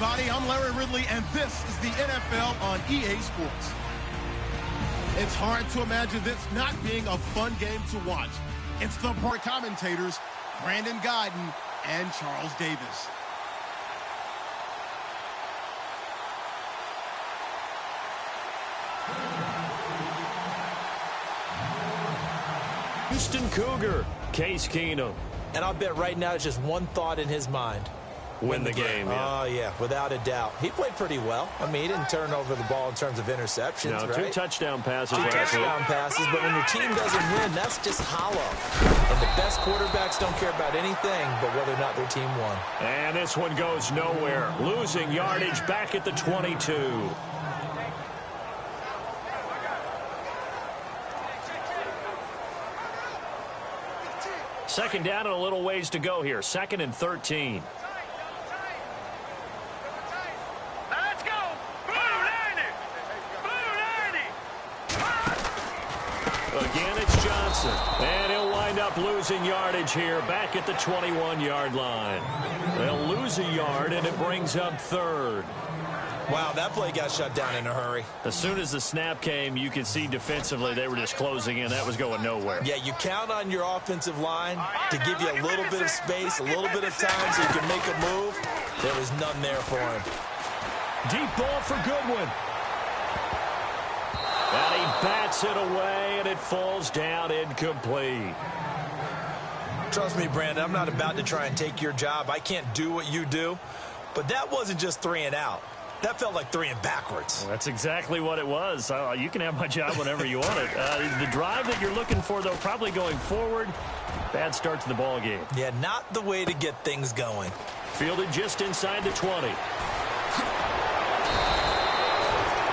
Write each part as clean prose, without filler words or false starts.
everybody. I'm Larry Ridley, and this is the NFL on EA Sports. It's hard to imagine this not being a fun game to watch. It's the part commentators, Brandon Gaudin and Charles Davis. Houston Cougar, Case Keenum. And I'll bet right now it's just one thought in his mind. Win the game. Yeah. Oh, yeah, without a doubt. He played pretty well. I mean, he didn't turn over the ball in terms of interceptions, no, right? 2 touchdown passes. Two touchdown passes, but when your team doesn't win, that's just hollow. And the best quarterbacks don't care about anything but whether or not their team won. And this one goes nowhere. Losing yardage back at the 22. Second down and a little ways to go here. 2nd and 13. Let's go! Blue 90! Blue 90! Again, it's Johnson. And he'll wind up losing yardage here back at the 21-yard line. They'll lose a yard, and it brings up 3rd. Wow, that play got shut down in a hurry. As soon as the snap came, you could see defensively they were just closing in. That was going nowhere. Yeah, you count on your offensive line to give you a little bit of space, a little bit of time so you can make a move. There was none there for him. Deep ball for Goodwin. And he bats it away, and it falls down incomplete. Trust me, Brandon, I'm not about to try and take your job. I can't do what you do. But that wasn't just 3 and out. That felt like 3 and backwards. Well, that's exactly what it was. You can have my job whenever you want it. The drive that you're looking for, though, probably going forward. Bad start to the ball game. Yeah, not the way to get things going. Fielded just inside the 20.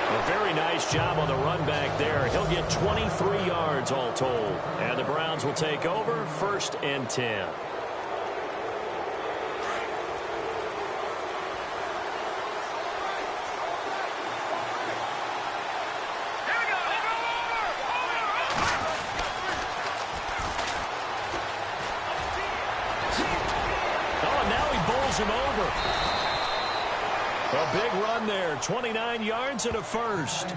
A very nice job on the run back there. He'll get 23 yards all told. And the Browns will take over 1st and 10. Him over. A big run there. 29 yards and a 1st.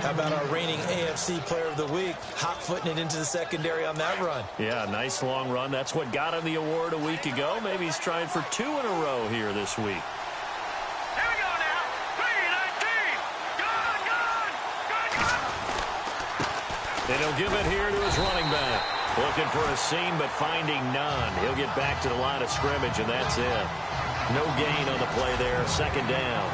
How about our reigning AFC Player of the Week, hot-footing it into the secondary on that run? Yeah, nice long run. That's what got him the award a week ago. Maybe he's trying for 2 in a row here this week. Here we go now. 3-19. Good. And he'll give it here to his running back. Looking for a seam, but finding none. He'll get back to the line of scrimmage, and that's it. No gain on the play there. 2nd down.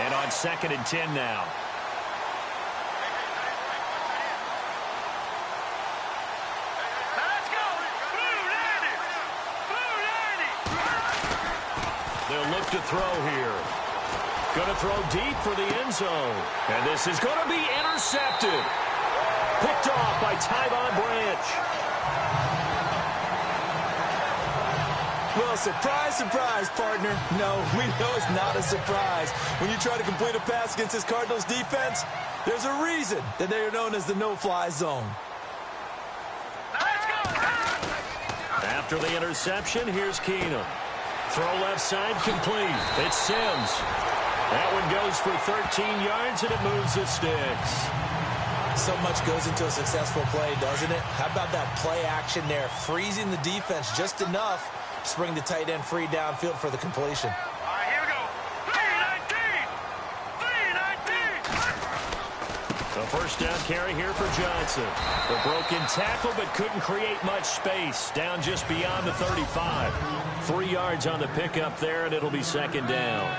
And on 2nd and 10 now. Let's go. Blue 90. Blue 90. They'll look to throw here. Going to throw deep for the end zone. And this is going to be intercepted. Picked off by Tyvon Branch. Well, surprise, surprise, partner. No, we know it's not a surprise. When you try to complete a pass against this Cardinals defense, there's a reason that they are known as the no-fly zone. Let's go. After the interception, here's Keenum. Throw left side complete. It's Sims. That one goes for 13 yards, and it moves the sticks. So much goes into a successful play, doesn't it? How about that play action there, freezing the defense just enough to bring the tight end free downfield for the completion. All right, here we go. 3-19. 3-19. The 1st down carry here for Johnson. The broken tackle, but couldn't create much space. Down just beyond the 35. 3 yards on the pickup there, and it'll be 2nd down.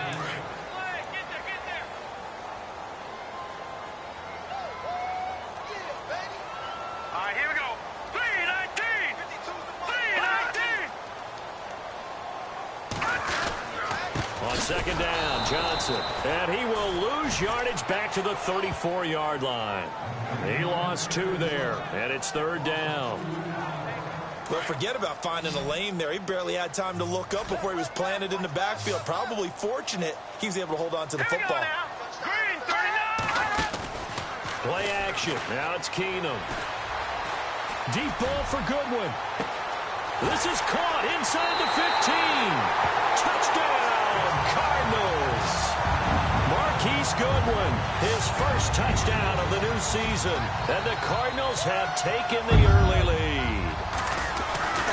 On 2nd down, Johnson. And he will lose yardage back to the 34-yard line. He lost 2 there, and it's 3rd down. Well, forget about finding a lane there. He barely had time to look up before he was planted in the backfield. Probably fortunate he was able to hold on to the football. Green 39. Play action. Now it's Keenum. Deep ball for Goodwin. This is caught inside the 15. Touchdown, Cardinals. Marquise Goodwin, his first touchdown of the new season. And the Cardinals have taken the early lead.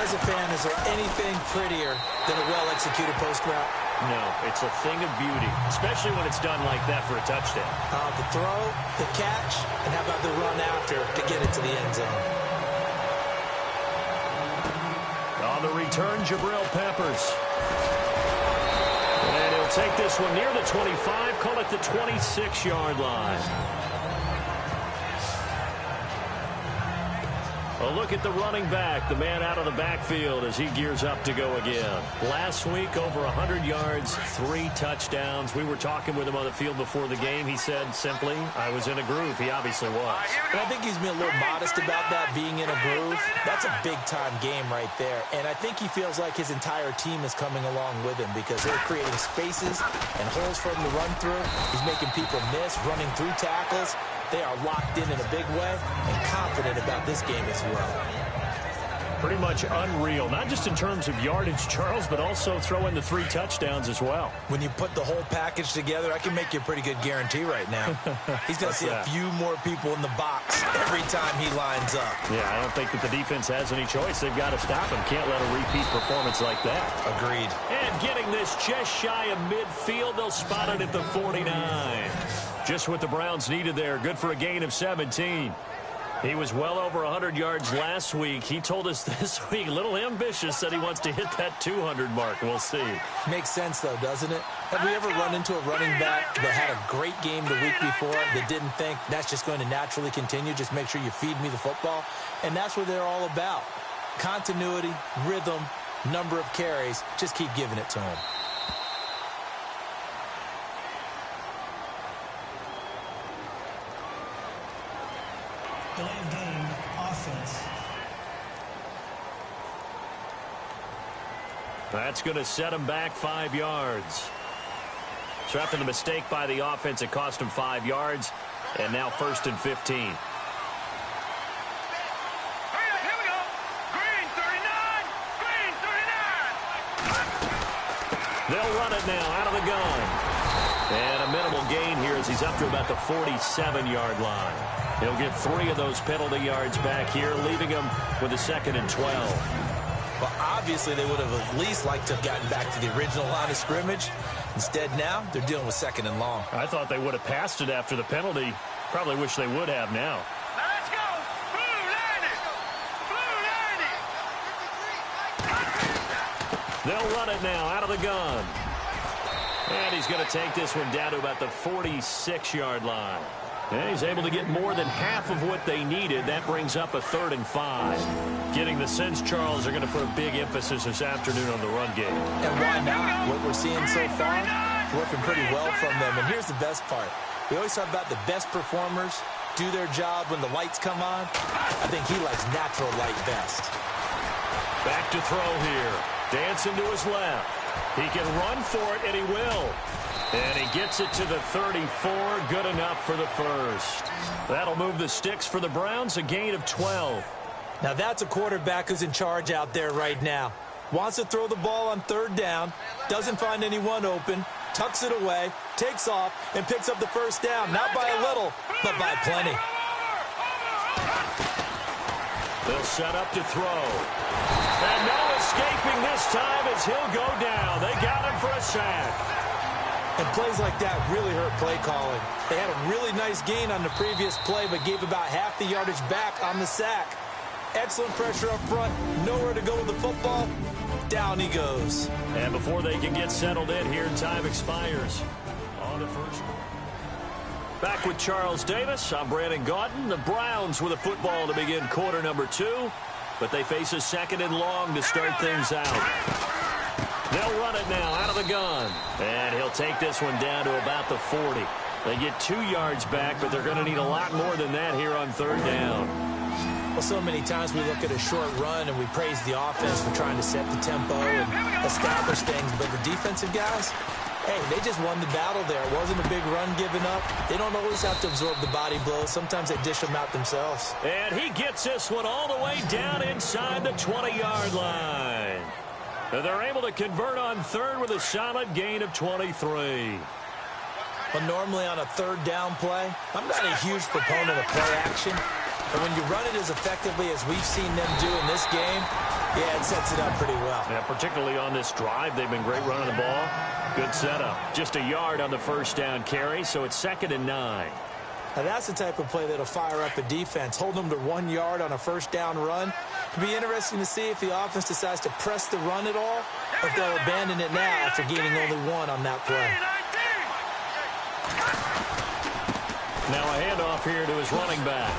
As a fan, is there anything prettier than a well-executed post route? No, it's a thing of beauty, especially when it's done like that for a touchdown. The throw, the catch, and how about the run after to get it to the end zone? On the return, Jabril Peppers. And he'll take this one near the 25, call it the 26-yard line. A look at the running back, the man out of the backfield as he gears up to go again. Last week, over 100 yards, 3 touchdowns. We were talking with him on the field before the game. He said simply, I was in a groove. He obviously was. And I think he's been a little modest about that, being in a groove. That's a big-time game right there. And I think he feels like his entire team is coming along with him because they're creating spaces and holes for him to run through. He's making people miss, running through tackles. They are locked in a big way and confident about this game as well. Pretty much unreal, not just in terms of yardage, Charles, but also throw in the 3 touchdowns as well. When you put the whole package together, I can make you a pretty good guarantee right now. He's going to see a few more people in the box every time he lines up. Yeah, I don't think that the defense has any choice. They've got to stop him. Can't let a repeat performance like that. Agreed. And getting this just shy of midfield, they'll spot it at the 49. Just what the Browns needed there. Good for a gain of 17. He was well over 100 yards last week. He told us this week, a little ambitious, said he wants to hit that 200 mark. We'll see. Makes sense, though, doesn't it? Have we ever run into a running back that had a great game the week before that didn't think that's just going to naturally continue? Just make sure you feed me the football. And that's what they're all about. Continuity, rhythm, number of carries. Just keep giving it to him. Delay of game, offense. That's going to set him back 5 yards. So after the mistake by the offense, it cost him 5 yards. And now 1st and 15. Here we go. Green 39. Green 39. They'll run it now out of the gun. And a minimal gain here as he's up to about the 47-yard line. He'll get 3 of those penalty yards back here, leaving him with a 2nd and 12. Well, obviously, they would have at least liked to have gotten back to the original line of scrimmage. Instead, now, they're dealing with 2nd and long. I thought they would have passed it after the penalty. Probably wish they would have now. Now let's go. Blue 90. Blue 90. They'll run it now out of the gun. And he's going to take this one down to about the 46-yard line. And he's able to get more than half of what they needed. That brings up a 3rd and 5. Getting the sense, Charles, are going to put a big emphasis this afternoon on the run game. And why not? What we're seeing so far, working pretty well from them. And here's the best part. We always talk about the best performers do their job when the lights come on. I think he likes natural light best. Back to throw here. Dancing to his left. He can run for it, and he will. And he gets it to the 34. Good enough for the 1st. That'll move the sticks for the Browns, a gain of 12. Now that's a quarterback who's in charge out there right now. Wants to throw the ball on 3rd down, doesn't find anyone open, tucks it away, takes off, and picks up the 1st down. Not by a little, but by plenty. They'll set up to throw. And no escaping this time as he'll go down. They got him for a sack. And plays like that really hurt play calling. They had a really nice gain on the previous play, but gave about half the yardage back on the sack. Excellent pressure up front. Nowhere to go with the football. Down he goes. And before they can get settled in here, time expires on the first. Back with Charles Davis. I'm Brandon Gaudin. The Browns with a football to begin quarter number 2. But they face a 2nd and long to start things out. They'll run it now out of the gun. And he'll take this one down to about the 40. They get 2 yards back, but they're going to need a lot more than that here on 3rd down. Well, so many times we look at a short run and we praise the offense for trying to set the tempo and establish things. But the defensive guys, Hey, they just won the battle there. It wasn't a big run given up. They don't always have to absorb the body blows. Sometimes they dish them out themselves. And he gets this one all the way down inside the 20-yard line. They're able to convert on third with a solid gain of 23. Well, normally on a third down play, I'm not a huge proponent of play action. But when you run it as effectively as we've seen them do in this game, yeah, it sets it up pretty well. Yeah, particularly on this drive, they've been great running the ball. Good setup. Just a yard on the first down carry, so it's 2nd and 9. Now, that's the type of play that'll fire up a defense. Hold them to 1 yard on a first down run. It'll be interesting to see if the offense decides to press the run at all, or if they'll abandon it now after gaining only 1 on that play. Now a handoff here to his running back.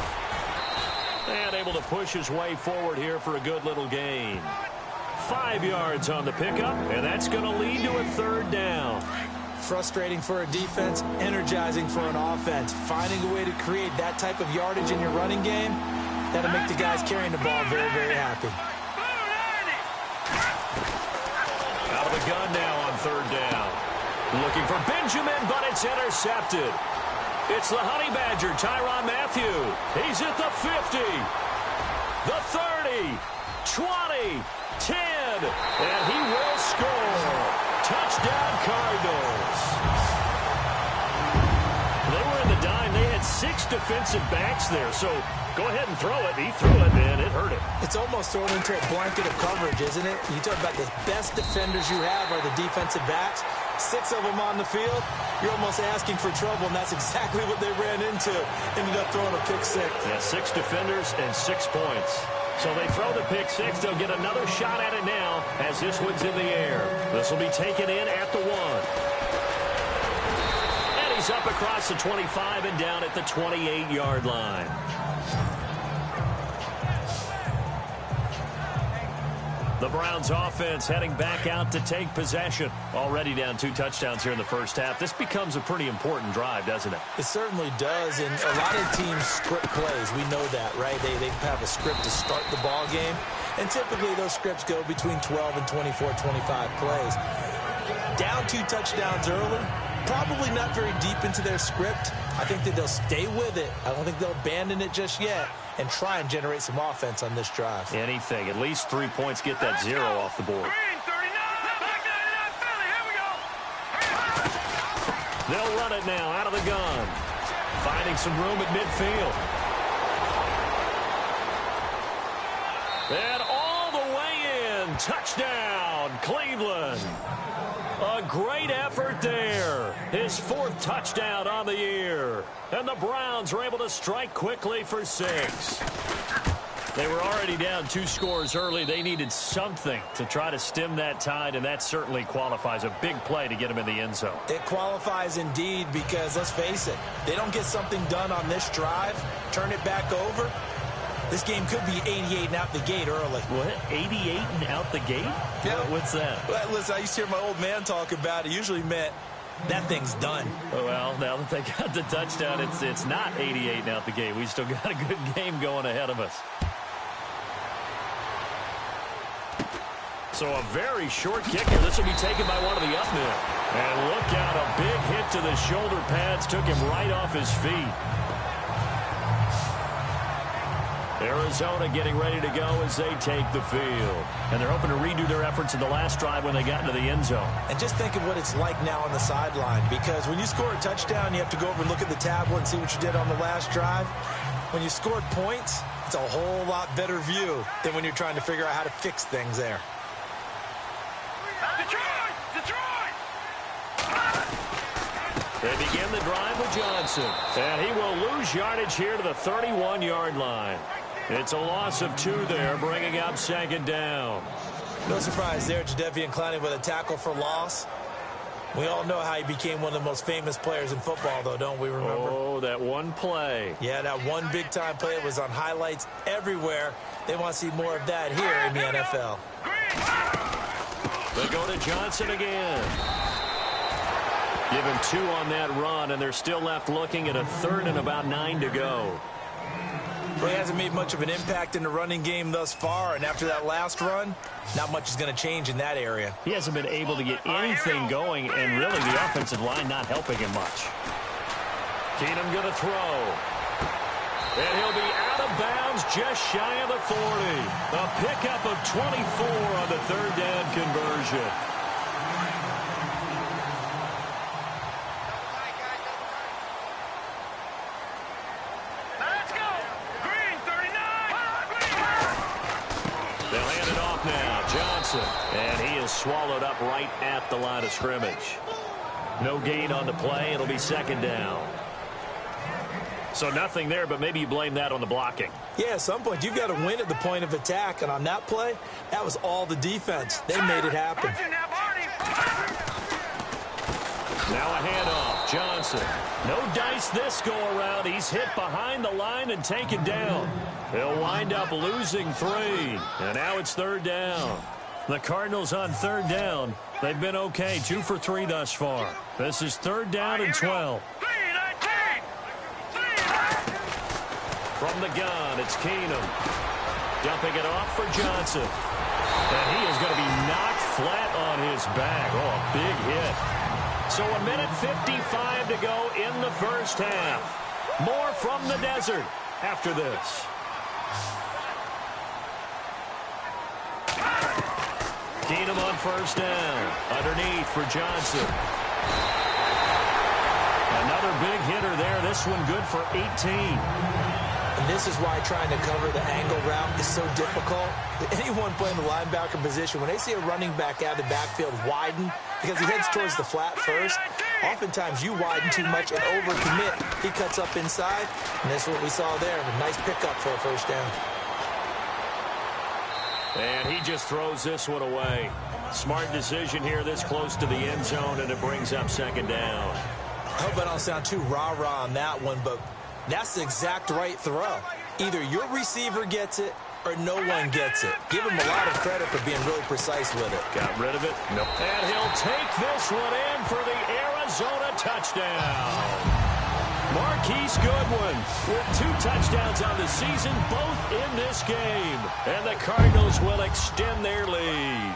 And able to push his way forward here for a good little gain. 5 yards on the pickup, and that's going to lead to a third down. Frustrating for a defense, energizing for an offense. Finding a way to create that type of yardage in your running game, that'll make the guys carrying the ball very, very happy. Out of the gun now on third down. Looking for Benjamin, but it's intercepted. It's the Honey Badger, Tyrann Mathieu. He's at the 50, the 30, 20, 10, and he will score. Touchdown, Cardinals. They were in the dime. They had 6 defensive backs there, so go ahead and throw it. He threw it, man. It hurt him. It's almost thrown into a blanket of coverage, isn't it? You talk about the best defenders you have are the defensive backs. 6 of them on the field. You're almost asking for trouble, and that's exactly what they ran into. Ended up throwing a pick-6. Yeah, 6 defenders and 6 points. So they throw the pick-6. They'll get another shot at it now as this one's in the air. This will be taken in at the 1. And he's up across the 25 and down at the 28-yard line. The Browns offense heading back out to take possession. Already down 2 touchdowns here in the first half. This becomes a pretty important drive, doesn't it? It certainly does, and a lot of teams script plays. We know that, right? They have a script to start the ball game, and typically those scripts go between 12 and 24, 25 plays. Down 2 touchdowns early, probably not very deep into their script. I think that they'll stay with it. I don't think they'll abandon it just yet and try and generate some offense on this drive. Anything. At least 3 points, get that 0 off the board. They'll run it now out of the gun. Finding some room at midfield. And all the way in. Touchdown, Cleveland. A great effort there. His 4th touchdown on the year. And the Browns were able to strike quickly for 6. They were already down 2 scores early. They needed something to try to stem that tide, and that certainly qualifies. A big play to get them in the end zone. It qualifies indeed because, let's face it, they don't get something done on this drive, turn it back over, this game could be 88 and out the gate early. What? 88 and out the gate? Yeah. What's that? Well, listen, I used to hear my old man talk about it. It usually meant that thing's done. Well, now that they got the touchdown, it's not 88 and out the gate. We still got a good game going ahead of us. So a very short kick here. This will be taken by one of the up men. And look out, a big hit to the shoulder pads took him right off his feet. Arizona getting ready to go as they take the field. And they're hoping to redo their efforts in the last drive when they got into the end zone. And just think of what it's like now on the sideline, because when you score a touchdown, you have to go over and look at the tablet and see what you did on the last drive. When you scored points, it's a whole lot better view than when you're trying to figure out how to fix things there. They begin the drive with Johnson. And he will lose yardage here to the 31-yard line. It's a loss of 2 there, bringing up 2nd down. No surprise there, Jadeveon Clowney with a tackle for loss. We all know how he became one of the most famous players in football, though, don't we remember? Oh, that one play. Yeah, that one big-time play was on highlights everywhere. They want to see more of that here in the NFL. They go to Johnson again. Give him 2 on that run, and they're still left looking at a 3rd and about 9 to go. Well, he hasn't made much of an impact in the running game thus far, and after that last run, not much is going to change in that area. He hasn't been able to get anything going, and really the offensive line not helping him much. Keenum going to throw. And he'll be out of bounds just shy of the 40. A pickup of 24 on the third down conversion. Let's go. Green 39. They'll hand it off now. Johnson. And he is swallowed up right at the line of scrimmage. No gain on the play. It'll be second down. So nothing there, but maybe you blame that on the blocking. Yeah, at some point, you've got to win at the point of attack. And on that play, that was all the defense. They made it happen. Now a handoff. Johnson. No dice this go-around. He's hit behind the line and taken down. He'll wind up losing 3. And now it's third down. The Cardinals on third down. They've been okay. 2 for 3 thus far. This is third down and 12. From the gun, it's Keenum. Dumping it off for Johnson. And he is going to be knocked flat on his back. Oh, a big hit. So 1:55 to go in the first half. More from the desert after this. Keenum on first down. Underneath for Johnson. Another big hitter there. This one good for 18. And this is why trying to cover the angle route is so difficult. Anyone playing the linebacker position, when they see a running back out of the backfield widen, because he heads towards the flat first, oftentimes you widen too much and overcommit. He cuts up inside, and that's what we saw there. A nice pickup for a first down. And he just throws this one away. Smart decision here this close to the end zone, and it brings up second down. I hope I don't sound too rah-rah on that one, but that's the exact right throw. Either your receiver gets it or no one gets it. Give him a lot of credit for being really precise with it. Got rid of it? Nope. And he'll take this one in for the Arizona touchdown. Marquise Goodwin with 2 touchdowns on the season, both in this game. And the Cardinals will extend their lead.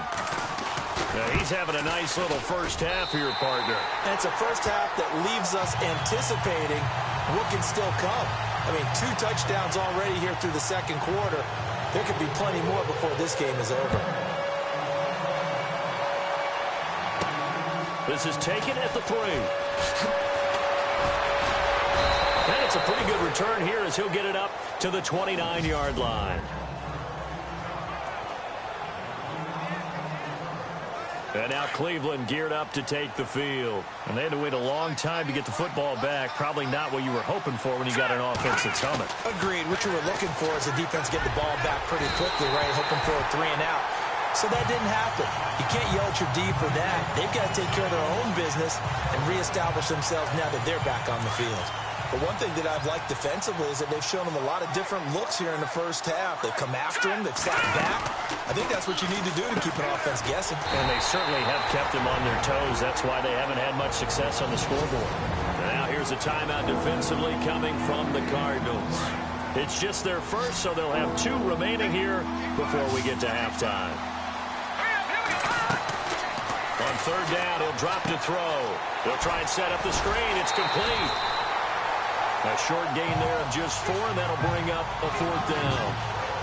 Now he's having a nice little first half here, partner. And it's a first half that leaves us anticipating what can still come. I mean, 2 touchdowns already here through the second quarter. There could be plenty more before this game is over. This is taken at the 3. And it's a pretty good return here as he'll get it up to the 29-yard line. And now Cleveland geared up to take the field. And they had to wait a long time to get the football back. Probably not what you were hoping for when you got an offense that's humming. Agreed. What you were looking for is the defense get the ball back pretty quickly, right? Hoping for a 3 and out. So that didn't happen. You can't yell at your D for that. They've got to take care of their own business and reestablish themselves now that they're back on the field. But one thing that I've liked defensively is that they've shown them a lot of different looks here in the first half. They've come after him. They've slapped back. I think that's what you need to do to keep an offense guessing. And they certainly have kept them on their toes. That's why they haven't had much success on the scoreboard. Now here's a timeout defensively coming from the Cardinals. It's just their first, so they'll have 2 remaining here before we get to halftime. On third down, he'll drop to throw. He'll try and set up the screen. It's complete. A short gain there of just 4, and that'll bring up a 4th down.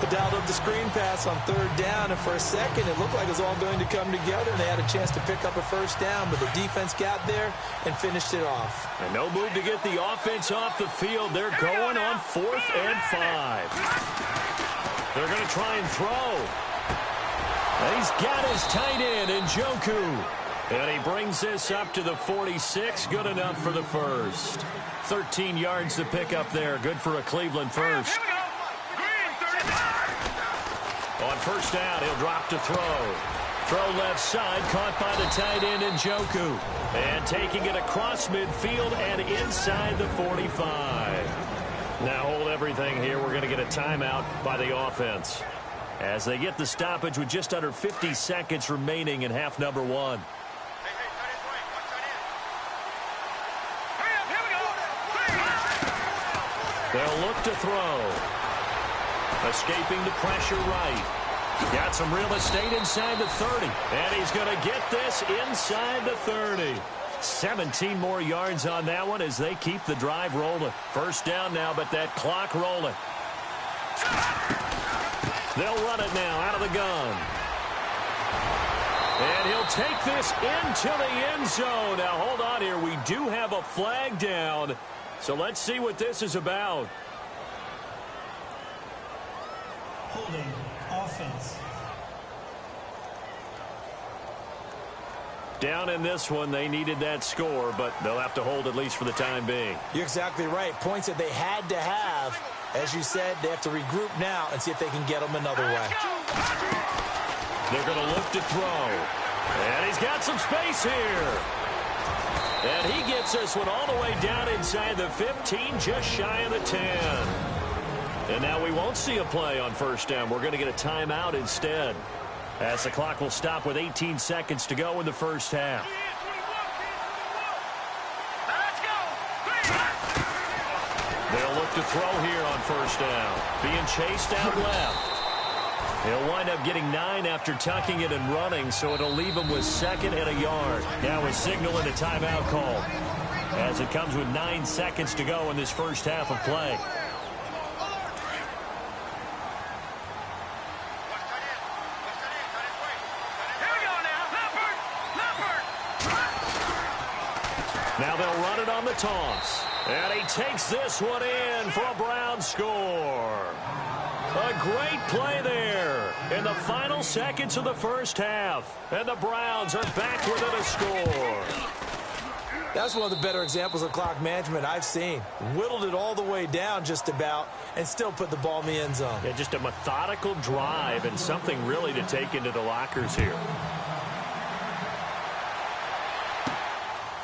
They dialed up the screen pass on third down, and for a second it looked like it was all going to come together, and they had a chance to pick up a first down, but the defense got there and finished it off. And no move to get the offense off the field. They're going on 4th and 5. They're going to try and throw. And he's got his tight end, Njoku. And he brings this up to the 46. Good enough for the first. 13 yards to pick up there. Good for a Cleveland first. On first down, he'll drop to throw. Throw left side, caught by the tight end Njoku. And taking it across midfield and inside the 45. Now hold everything here. We're going to get a timeout by the offense as they get the stoppage with just under 50 seconds remaining in half number 1. They'll look to throw. Escaping the pressure right. Got some real estate inside the 30. And he's going to get this inside the 30. 17 more yards on that one as they keep the drive rolling. First down now, but that clock rolling. They'll run it now out of the gun. And he'll take this into the end zone. Now, hold on here. We do have a flag down. So let's see what this is about. Holding offense. Down in this one, they needed that score, but they'll have to hold at least for the time being. You're exactly right. Points that they had to have. As you said, they have to regroup now and see if they can get them another way. They're going to look to throw. And he's got some space here. And he gets this one all the way down inside the 15, just shy of the 10. And now we won't see a play on first down. We're going to get a timeout instead, as the clock will stop with 18 seconds to go in the first half. They'll look to throw here on first down. Being chased out left. He'll wind up getting 9 after tucking it and running, so it'll leave him with 2nd and a yard. Now we're signaling a timeout call, as it comes with 9 seconds to go in this first half of play. Now they'll run it on the toss. And he takes this one in for a Browns score. A great play there in the final seconds of the first half. And the Browns are back within a score. That's one of the better examples of clock management I've seen. Whittled it all the way down just about and still put the ball in the end zone. Yeah, just a methodical drive and something really to take into the lockers here.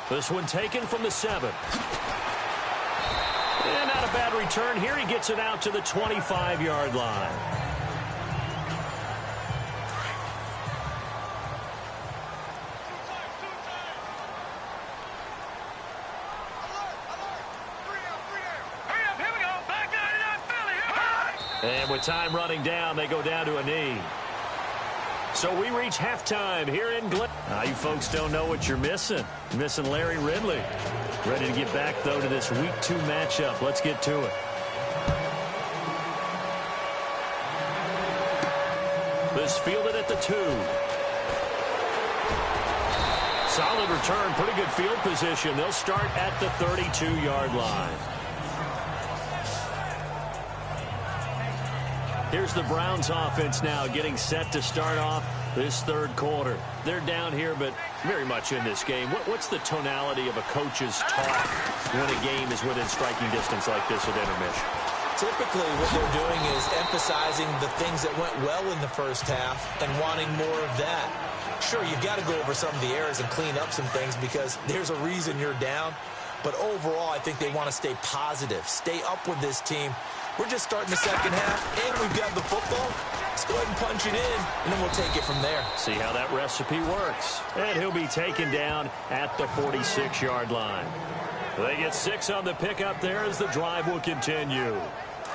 This one taken from the 7. And not a bad return here. He gets it out to the 25-yard line. And with time running down, they go down to a knee. So we reach halftime here in Glen. You folks don't know what you're missing. You're missing Larry Ridley. Ready to get back, though, to this Week 2 matchup. Let's get to it. This fielded at the 2. Solid return, pretty good field position. They'll start at the 32-yard line. Here's the Browns offense now getting set to start off this third quarter. They're down here, but very much in this game. What's the tonality of a coach's talk when a game is within striking distance like this at intermission? Typically, what they're doing is emphasizing the things that went well in the first half and wanting more of that. Sure, you've got to go over some of the errors and clean up some things because there's a reason you're down. But overall, I think they want to stay positive, stay up with this team. We're just starting the second half, and we've got the football. Let's go ahead and punch it in, and then we'll take it from there. See how that recipe works. And he'll be taken down at the 46-yard line. They get 6 on the pickup there as the drive will continue.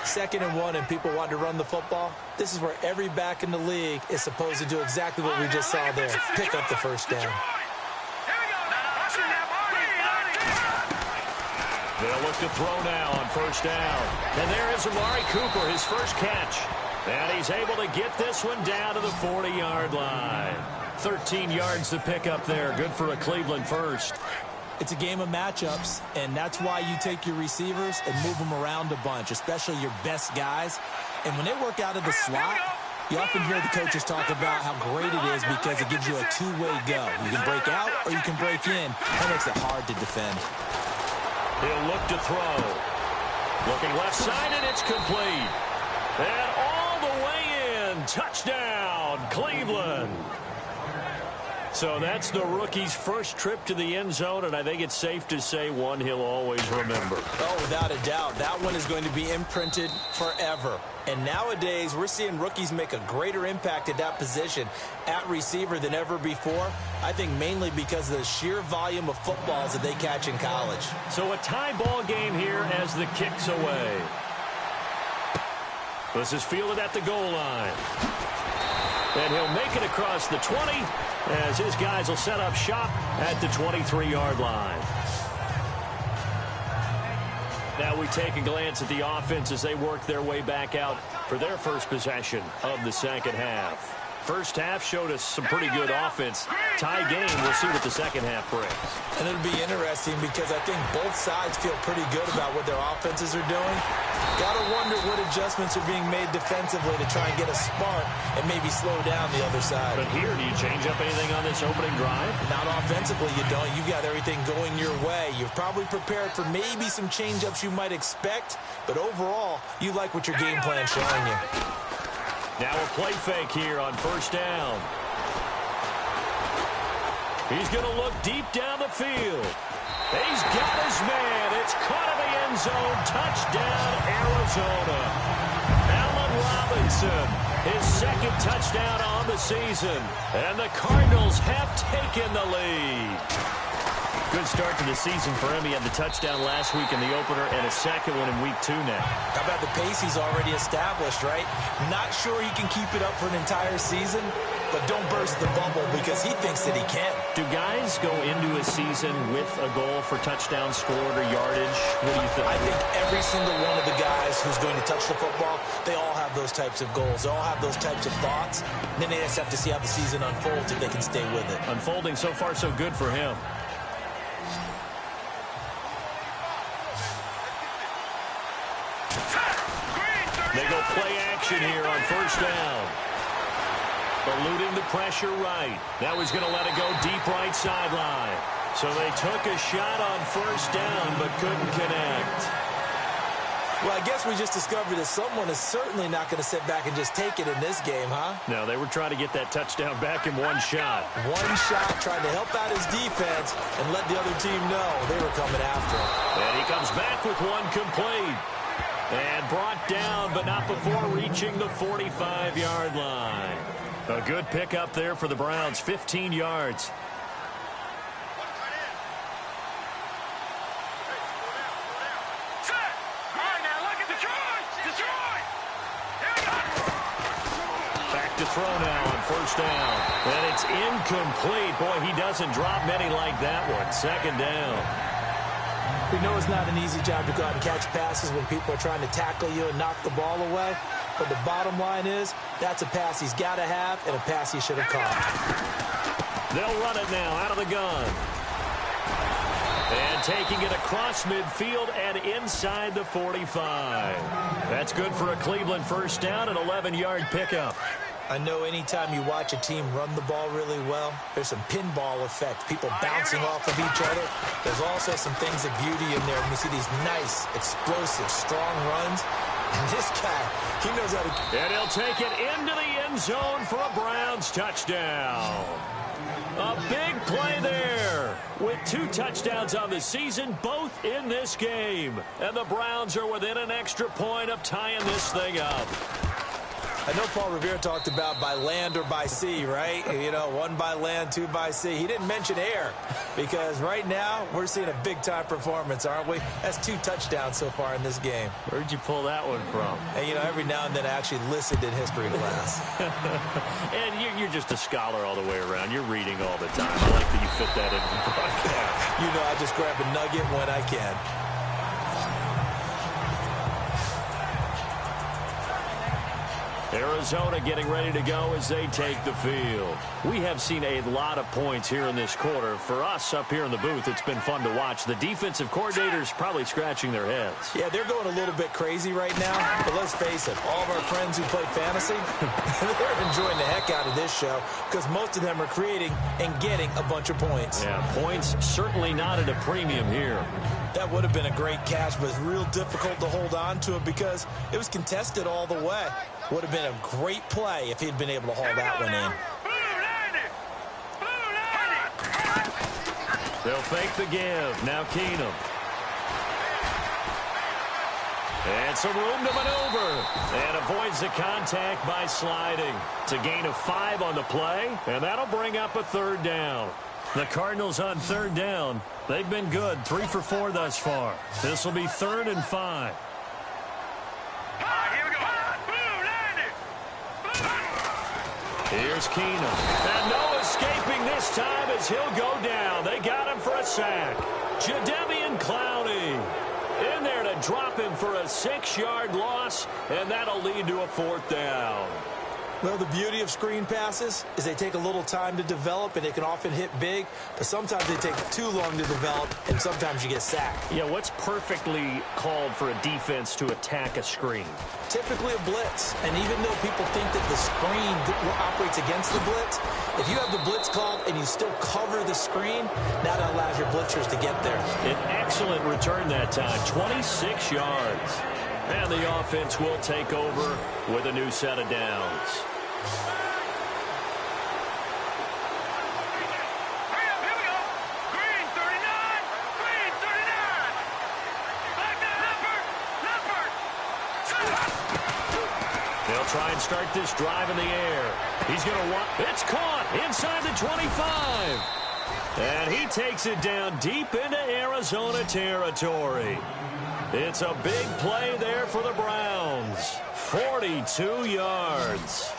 2nd and 1, and people want to run the football. This is where every back in the league is supposed to do exactly what we just saw there, pick up the first down. They'll look to throw now on first down. And there is Amari Cooper, his first catch. And he's able to get this one down to the 40-yard line. 13 yards to pick up there. Good for a Cleveland first. It's a game of matchups, and that's why you take your receivers and move them around a bunch, especially your best guys. And when they work out of the slot, you often hear the coaches talk about how great it is because it gives you a two-way go. You can break out or you can break in. That makes it hard to defend. He'll look to throw. Looking left side, and it's complete. And all the way in. Touchdown, Cleveland. So that's the rookie's first trip to the end zone, and I think it's safe to say one he'll always remember. Oh, without a doubt. That one is going to be imprinted forever. And nowadays, we're seeing rookies make a greater impact at that position at receiver than ever before. I think mainly because of the sheer volume of footballs that they catch in college. So a tie ball game here as the kick's away. This is fielded at the goal line. And he'll make it across the 20 as his guys will set up shop at the 23-yard line. Now we take a glance at the offense as they work their way back out for their first possession of the second half. First half showed us some pretty good offense. Tie game, we'll see what the second half brings. And it'll be interesting because I think both sides feel pretty good about what their offenses are doing. Got to wonder what adjustments are being made defensively to try and get a spark and maybe slow down the other side. But here, do you change up anything on this opening drive? Not offensively, you don't. You've got everything going your way. You've probably prepared for maybe some change-ups you might expect, but overall, you like what your game plan's showing you. Now a play fake here on first down. He's going to look deep down the field. He's got his man. It's caught in the end zone. Touchdown, Arizona. Allen Robinson, his second touchdown on the season. And the Cardinals have taken the lead. Good start to the season for him. He had the touchdown last week in the opener and a second one in week 2 now. How about the pace he's already established, right? Not sure he can keep it up for an entire season, but don't burst the bubble because he thinks that he can. Do guys go into a season with a goal for touchdown scored or yardage? What do you think? I think every single one of the guys who's going to touch the football, they all have those types of goals. They all have those types of thoughts. And then they just have to see how the season unfolds if they can stay with it. Unfolding so far so good for him. They go play action here on first down. Eluding the pressure right. Now he's going to let it go deep right sideline. So they took a shot on first down but couldn't connect. Well, I guess we just discovered that someone is certainly not going to sit back and just take it in this game, huh? No, they were trying to get that touchdown back in one shot. One shot, trying to help out his defense and let the other team know they were coming after him. And he comes back with one complete. And brought down, but not before reaching the 45-yard line. A good pickup there for the Browns, 15 yards. Back to throw now on first down. And it's incomplete. Boy, he doesn't drop many like that one. Second down. We know it's not an easy job to go out and catch passes when people are trying to tackle you and knock the ball away. But the bottom line is, that's a pass he's got to have and a pass he should have caught. They'll run it now out of the gun. And taking it across midfield and inside the 45. That's good for a Cleveland first down, an 11-yard pickup. I know anytime you watch a team run the ball really well, there's some pinball effect, people bouncing off of each other. There's also some things of beauty in there when you see these nice, explosive, strong runs. And this guy, he knows how to... And he'll take it into the end zone for a Browns touchdown. A big play there with 2 touchdowns on the season, both in this game. And the Browns are within an extra point of tying this thing up. I know Paul Revere talked about by land or by sea, right? You know, 1 by land, 2 by sea. He didn't mention air because right now we're seeing a big-time performance, aren't we? That's 2 touchdowns so far in this game. Where'd you pull that one from? And, you know, every now and then I actually listened in history class. And you're just a scholar all the way around. You're reading all the time. I like that you fit that into the broadcast. You know, I just grab a nugget when I can. Arizona getting ready to go as they take the field. We have seen a lot of points here in this quarter. For us up here in the booth, it's been fun to watch. The defensive coordinators probably scratching their heads. Yeah, they're going a little bit crazy right now. But let's face it, all of our friends who play fantasy, they're enjoying the heck out of this show because most of them are creating and getting a bunch of points. Yeah, points certainly not at a premium here. That would have been a great catch, but it's real difficult to hold on to it because it was contested all the way. Would have been a great play if he'd been able to haul that one in. They'll fake the give. Now Keenum. And some room to maneuver. And avoids the contact by sliding. It's a gain of 5 on the play, and that'll bring up a 3rd down. The Cardinals on 3rd down. They've been good, 3 for 4 thus far. This will be 3rd and 5. Here we go. Here's Keenum. And no escaping this time as he'll go down. They got him for a sack. Jadeveon Clowney in there to drop him for a 6-yard loss, and that'll lead to a 4th down. Well, the beauty of screen passes is they take a little time to develop, and they can often hit big, but sometimes they take too long to develop, and sometimes you get sacked. Yeah, what's perfectly called for a defense to attack a screen? Typically a blitz, and even though people think that the screen operates against the blitz, if you have the blitz called and you still cover the screen, now that allows your blitzers to get there. An excellent return that time, 26 yards. And the offense will take over with a new set of downs. Hurry up, here we go. Green 39. Green 39. Back to Leopard. They'll try and start this drive in the air. He's going to want... It's caught inside the 25. And he takes it down deep into Arizona territory. It's a big play there for the Browns. 42 yards.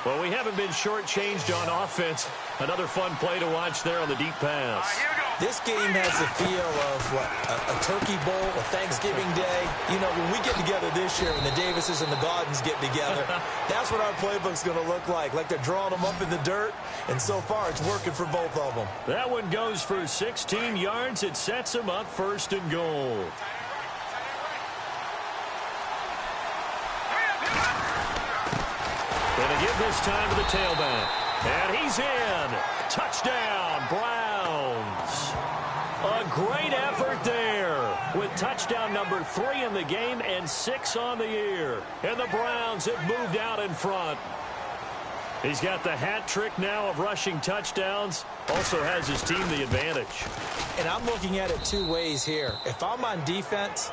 Well, we haven't been shortchanged on offense. Another fun play to watch there on the deep pass. This game has the feel of, a Turkey Bowl, a Thanksgiving Day. You know, when we get together this year, when the Davises and the Gaudens get together, that's what our playbook's going to look like. Like they're drawing them up in the dirt, and so far it's working for both of them. That one goes for 16 yards. It sets them up 1st and goal. Going to give this time to the tailback. And he's in. Touchdown, Browns. A great effort there with touchdown number 3 in the game and 6 on the year. And the Browns have moved out in front. He's got the hat trick now of rushing touchdowns. Also has his team the advantage. And I'm looking at it 2 ways here. If I'm on defense,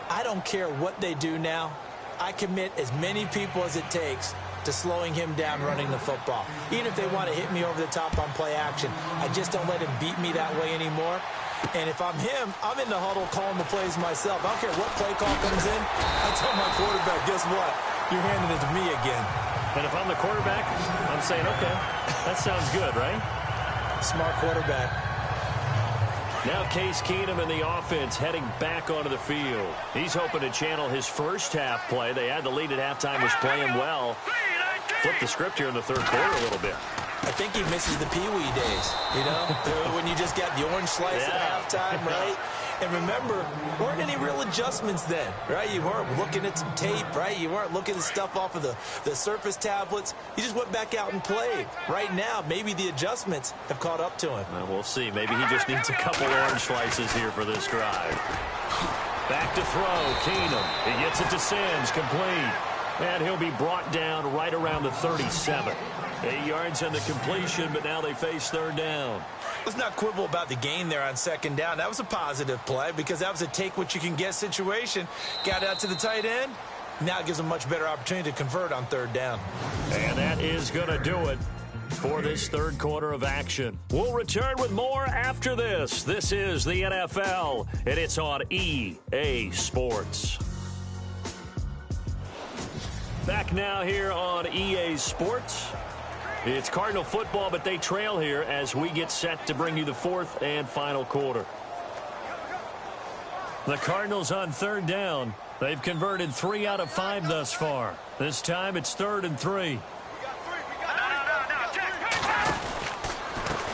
I don't care what they do now. I commit as many people as it takes to slowing him down running the football. Even if they want to hit me over the top on play action, I just don't let him beat me that way anymore. And if I'm him, I'm in the huddle calling the plays myself. I don't care what play call comes in. I tell my quarterback, guess what? You're handing it to me again. And if I'm the quarterback, I'm saying, okay, that sounds good, right? Smart quarterback. Now Case Keenum in the offense heading back onto the field. He's hoping to channel his first half play. They had the lead at halftime, was playing well. Flip the script here in the 3rd quarter a little bit. I think he misses the Pee-wee days, you know, when you just got the orange slice at halftime, right? And remember, weren't any real adjustments then, right? You weren't looking at some tape, right? You weren't looking at stuff off of the Surface tablets. You just went back out and played. Right now, maybe the adjustments have caught up to him. Well, we'll see. Maybe he just needs a couple orange slices here for this drive. Back to throw, Keenum. He gets it to Sims, complete. And he'll be brought down right around the 37. 8 yards on the completion, but now they face 3rd down. Let's not quibble about the gain there on 2nd down. That was a positive play because that was a take-what-you-can-get situation. Got out to the tight end. Now it gives them a much better opportunity to convert on 3rd down. And that is going to do it for this 3rd quarter of action. We'll return with more after this. This is the NFL, and it's on EA Sports. Back now here on EA Sports. It's Cardinal football, but they trail here as we get set to bring you the 4th and final quarter. The Cardinals on 3rd down. They've converted 3 out of 5 thus far. This time it's 3rd and 3.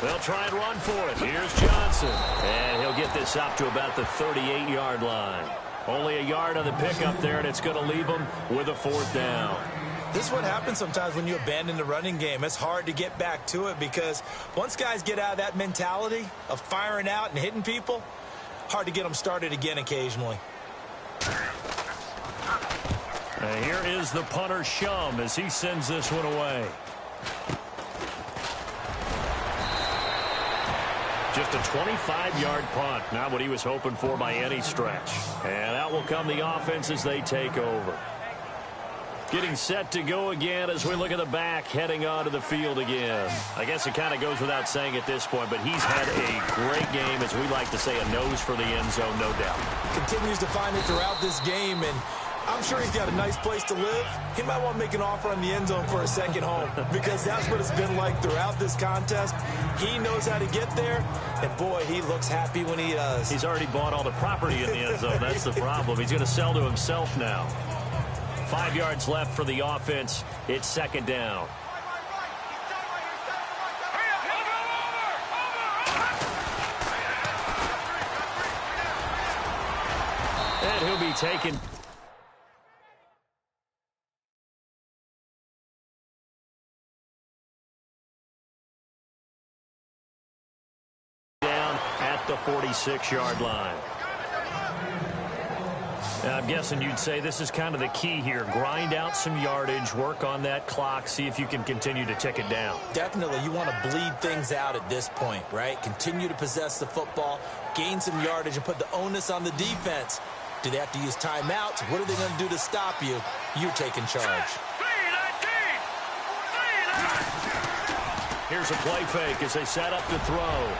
They'll try and run for it. Here's Johnson. And he'll get this up to about the 38-yard line. Only a yard on the pickup there, and it's going to leave them with a 4th down. This is what happens sometimes when you abandon the running game. It's hard to get back to it because once guys get out of that mentality of firing out and hitting people, hard to get them started again occasionally. Here is the punter, Shum, as he sends this one away. Just a 25-yard punt, not what he was hoping for by any stretch. And out will come the offense as they take over. Getting set to go again as we look at the back, heading onto the field again. I guess it kind of goes without saying at this point, but he's had a great game, as we like to say, a nose for the end zone, no doubt. Continues to find it throughout this game, and I'm sure he's got a nice place to live. He might want to make an offer on the end zone for a second home because that's what it's been like throughout this contest. He knows how to get there, and boy, he looks happy when he does. He's already bought all the property in the end zone. That's the problem. He's going to sell to himself now. 5 yards left for the offense. It's second down. And he'll be taken. Down at the 46-yard line. I'm guessing you'd say this is kind of the key here. Grind out some yardage, work on that clock, see if you can continue to tick it down. Definitely, you want to bleed things out at this point, right? Continue to possess the football, gain some yardage, and put the onus on the defense. Do they have to use timeouts? What are they going to do to stop you? You're taking charge. Here's a play fake as they set up to throw.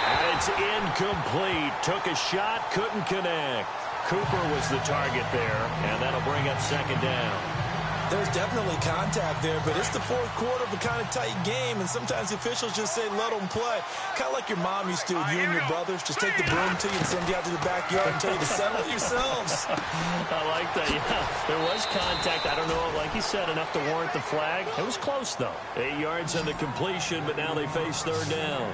And it's incomplete. Took a shot, couldn't connect. Cooper was the target there, and that'll bring up second down. There's definitely contact there, but it's the fourth quarter of a kind of tight game, and sometimes officials just say, let them play. Kind of like your mom used to with you and your brothers. Just take the broom to you and send you out to the backyard and tell you to settle it yourselves. I like that, yeah. There was contact. I don't know, like you said, enough to warrant the flag. It was close, though. 8 yards on the completion, but now they face third down.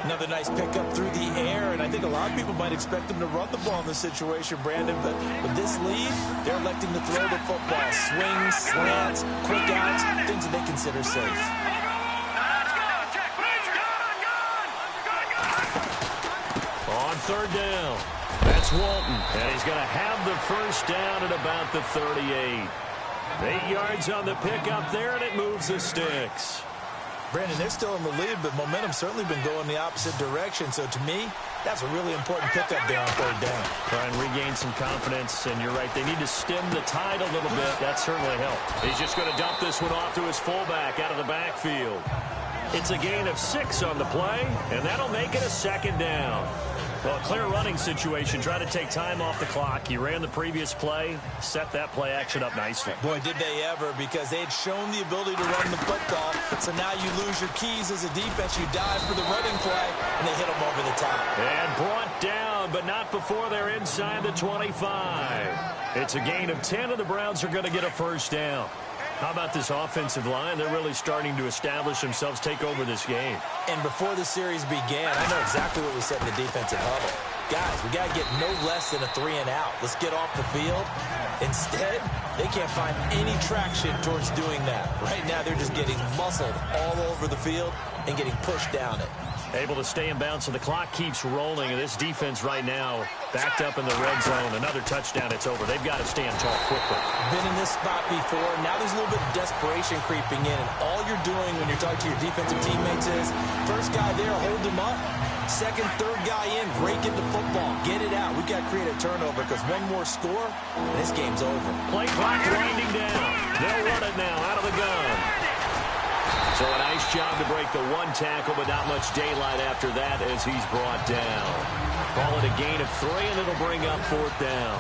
Another nice pickup through the air, and I think a lot of people might expect them to run the ball in this situation, Brandon, but with this lead, they're electing to throw the football. Swings, slants, quick outs, things that they consider safe. On third down, that's Walton, and he's going to have the first down at about the 38. 8 yards on the pickup there, and it moves the sticks. Brandon, they're still in the lead, but momentum's certainly been going the opposite direction. So to me, that's a really important pickup there on third down. Try and regain some confidence, and you're right. They need to stem the tide a little bit. That certainly helped. He's just going to dump this one off to his fullback out of the backfield. It's a gain of 6 on the play, and that'll make it a second down. Well, a clear running situation. Try to take time off the clock. You ran the previous play, set that play action up nicely. Boy, did they ever, because they had shown the ability to run the football. So now you lose your keys as a defense. You dive for the running play, and they hit them over the top. And brought down, but not before they're inside the 25. It's a gain of 10, and the Browns are going to get a first down. How about this offensive line? They're really starting to establish themselves, take over this game. And before the series began, I know exactly what we said in the defensive huddle. Guys, we got to get no less than a 3-and-out. Let's get off the field. Instead, they can't find any traction towards doing that. Right now, they're just getting muscled all over the field and getting pushed down it. Able to stay in bounds, and the clock keeps rolling. And this defense right now backed up in the red zone. Another touchdown, it's over. They've got to stand tall quickly. Been in this spot before. Now there's a little bit of desperation creeping in. And all you're doing when you're talking to your defensive teammates is, first guy there, hold him up. Second, third guy in, break into football. Get it out. We've got to create a turnover because one more score, and this game's over. Play clock winding down. They'll run it now out of the gun. So a nice job to break the one tackle, but not much daylight after that as he's brought down. Call it a gain of 3, and it'll bring up fourth down.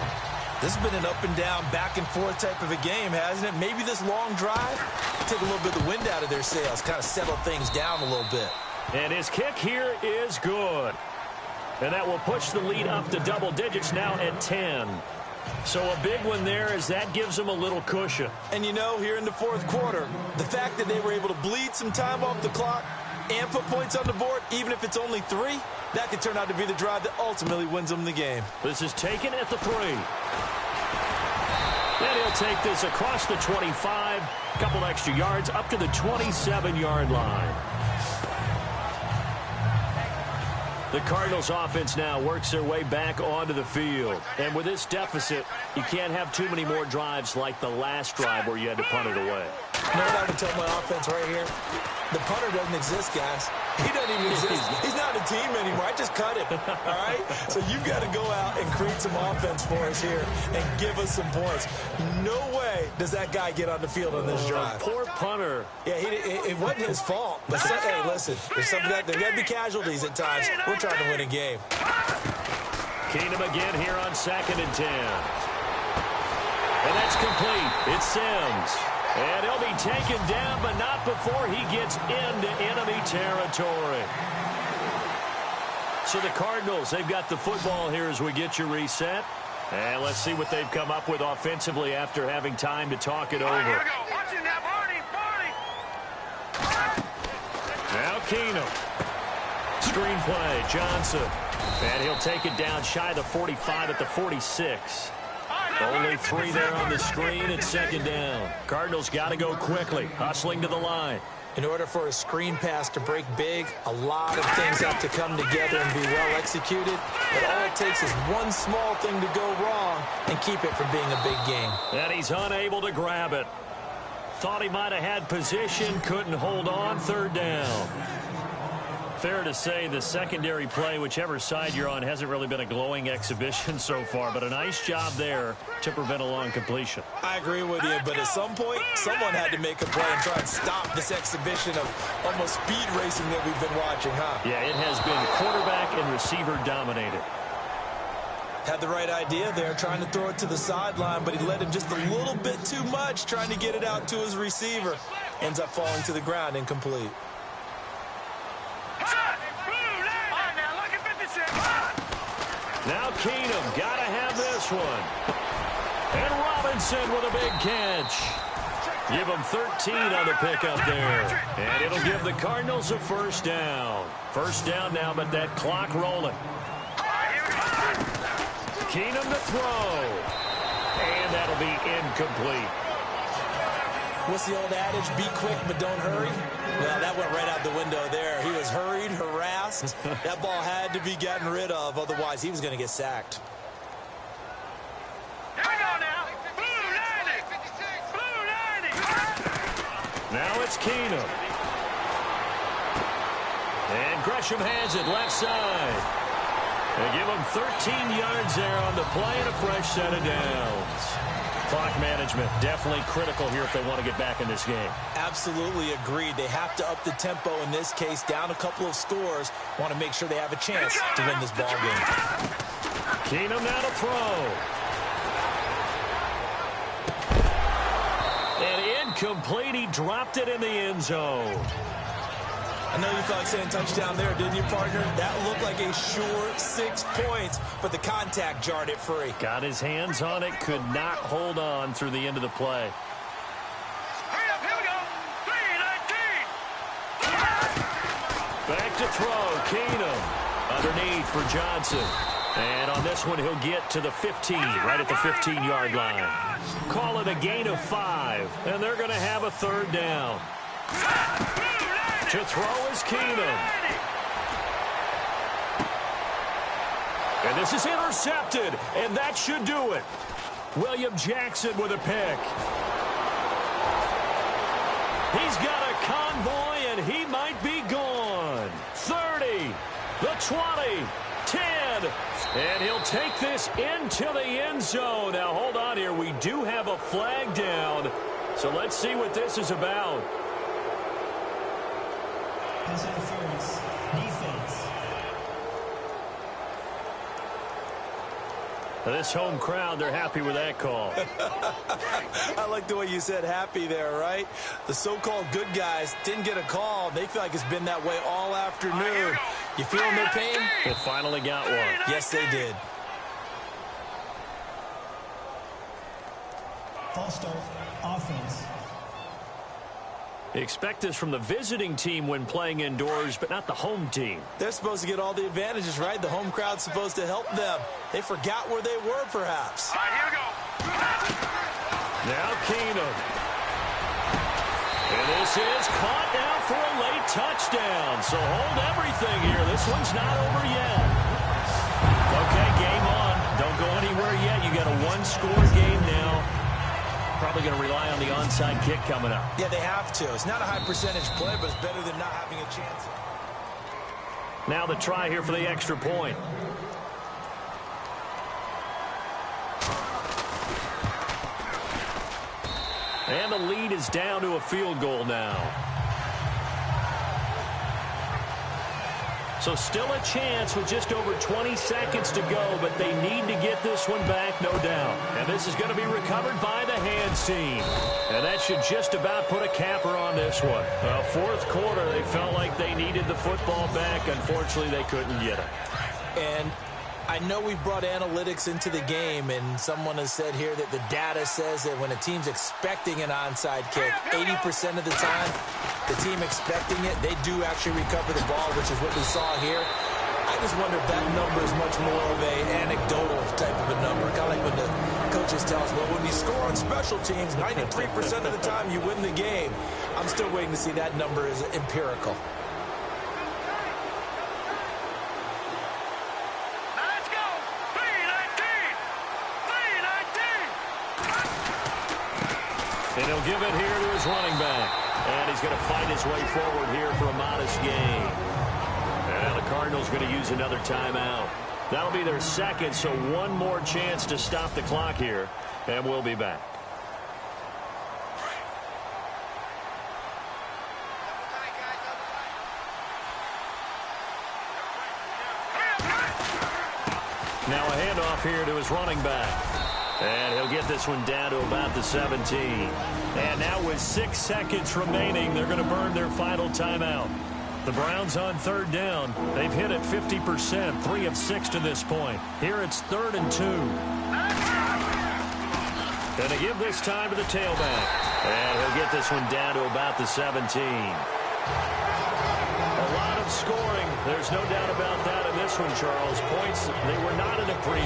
This has been an up-and-down, back-and-forth type of a game, hasn't it? Maybe this long drive take a little bit of the wind out of their sails, kind of settle things down a little bit. And his kick here is good. And that will push the lead up to double digits now at 10. So a big one there as that gives them a little cushion. And you know, here in the fourth quarter, the fact that they were able to bleed some time off the clock and put points on the board, even if it's only 3, that could turn out to be the drive that ultimately wins them the game. This is taken at the 3. Then he'll take this across the 25, a couple extra yards up to the 27-yard line. The Cardinals offense now works their way back onto the field. And with this deficit, you can't have too many more drives like the last drive where you had to punt it away. You know what I would tell my offense right here? The punter doesn't exist, guys. He doesn't even exist. He's not a team anymore. I just cut him, all right? So you've got to go out and create some offense for us here and give us some points. No way does that guy get on the field on this drive. Poor punter. Yeah, it wasn't his fault. But hey, listen, there's got to be casualties at times. We're trying to win a game. Keenum again here on 2nd and 10. And that's complete. It's Sims. And he'll be taken down, but not before he gets into enemy territory. So the Cardinals, they've got the football here as we get you reset. And let's see what they've come up with offensively after having time to talk it over. Here we go. Watch it now, Barney. Now Keenum. Screenplay, Johnson. And he'll take it down shy of the 45 at the 46. Only 3 there on the screen at second down. Cardinals got to go quickly, hustling to the line. In order for a screen pass to break big, a lot of things have to come together and be well executed. But all it takes is one small thing to go wrong and keep it from being a big game. And he's unable to grab it. Thought he might have had position, couldn't hold on, third down. Fair to say the secondary play, whichever side you're on, hasn't really been a glowing exhibition so far, but a nice job there to prevent a long completion. I agree with you, but at some point, someone had to make a play and try and stop this exhibition of almost speed racing that we've been watching, huh? Yeah, it has been quarterback and receiver dominated. Had the right idea there, trying to throw it to the sideline, but he led him just a little bit too much, trying to get it out to his receiver. Ends up falling to the ground, incomplete. Now Keenum, got to have this one. And Robinson with a big catch. Give him 13 on the pickup there. And it'll give the Cardinals a first down. First down now, but that clock rolling. Keenum to throw. And that'll be incomplete. What's the old adage? Be quick, but don't hurry. Well, that went right out the window there. He was hurried, harassed. That ball had to be gotten rid of. Otherwise, he was going to get sacked. Here we go now. Blue 90. Blue 90. Now it's Keenum. And Gresham has it left side. They give him 13 yards there on the play and a fresh set of downs. Clock management definitely critical here if they want to get back in this game. Absolutely agreed. They have to up the tempo in this case, down a couple of scores. Want to make sure they have a chance to win this ball game. Keenum now to throw. And incomplete. He dropped it in the end zone. I know you thought saying touchdown there, didn't you, partner? That looked like a sure 6 points, but the contact jarred it free. Got his hands on it, could not hold on through the end of the play. Hurry up, here we go. 3-19. Back to throw, Keenum. Underneath for Johnson. And on this one, he'll get to the 15, right at the 15-yard line. Call it a gain of 5, and they're going to have a third down. To throw is Keenum. And this is intercepted, and that should do it. William Jackson with a pick. He's got a convoy, and he might be gone. 30, the 20, 10, and he'll take this into the end zone. Now, hold on here. We do have a flag down, so let's see what this is about. Pass interference. Defense. This home crowd, they're happy with that call. I like the way you said happy there, right? The so-called good guys didn't get a call. They feel like it's been that way all afternoon. You feeling their pain? They finally got one. Yes, they did. False start. Offense. Expect this from the visiting team when playing indoors, but not the home team. They're supposed to get all the advantages, right? The home crowd's supposed to help them. They forgot where they were, perhaps. All right, here we go. Now Keenum. And this is caught now for a late touchdown. So hold everything here. This one's not over yet. Okay, game on. Don't go anywhere yet. You got a one-score game now. Probably going to rely on the onside kick coming up. Yeah, they have to. It's not a high percentage play, but it's better than not having a chance. Now the try here for the extra point. And the lead is down to a field goal now. So still a chance with just over 20 seconds to go, but they need to get this one back, no doubt. And this is going to be recovered by the hands team. And that should just about put a capper on this one. Fourth quarter, they felt like they needed the football back. Unfortunately, they couldn't get it. And I know we brought analytics into the game, and someone has said here that the data says that when a team's expecting an onside kick, 80% of the time, the team expecting it, they do actually recover the ball, which is what we saw here. I just wonder if that number is much more of an anecdotal type of a number, kind of like when the coaches tell us, well, when you score on special teams, 93% of the time you win the game. I'm still waiting to see that number is empirical. And he'll give it here to his running back. And he's going to fight his way forward here for a modest gain. And now the Cardinals going to use another timeout. That'll be their second, so one more chance to stop the clock here. And we'll be back. Now a handoff here to his running back. And he'll get this one down to about the 17. And now with 6 seconds remaining, they're going to burn their final timeout. The Browns on third down. They've hit it 50%, 3 of 6 to this point. Here it's 3rd and 2. Going to give this time to the tailback. And he'll get this one down to about the 17. A lot of scoring. There's no doubt about that in this one, Charles. Points, they were not in a previous.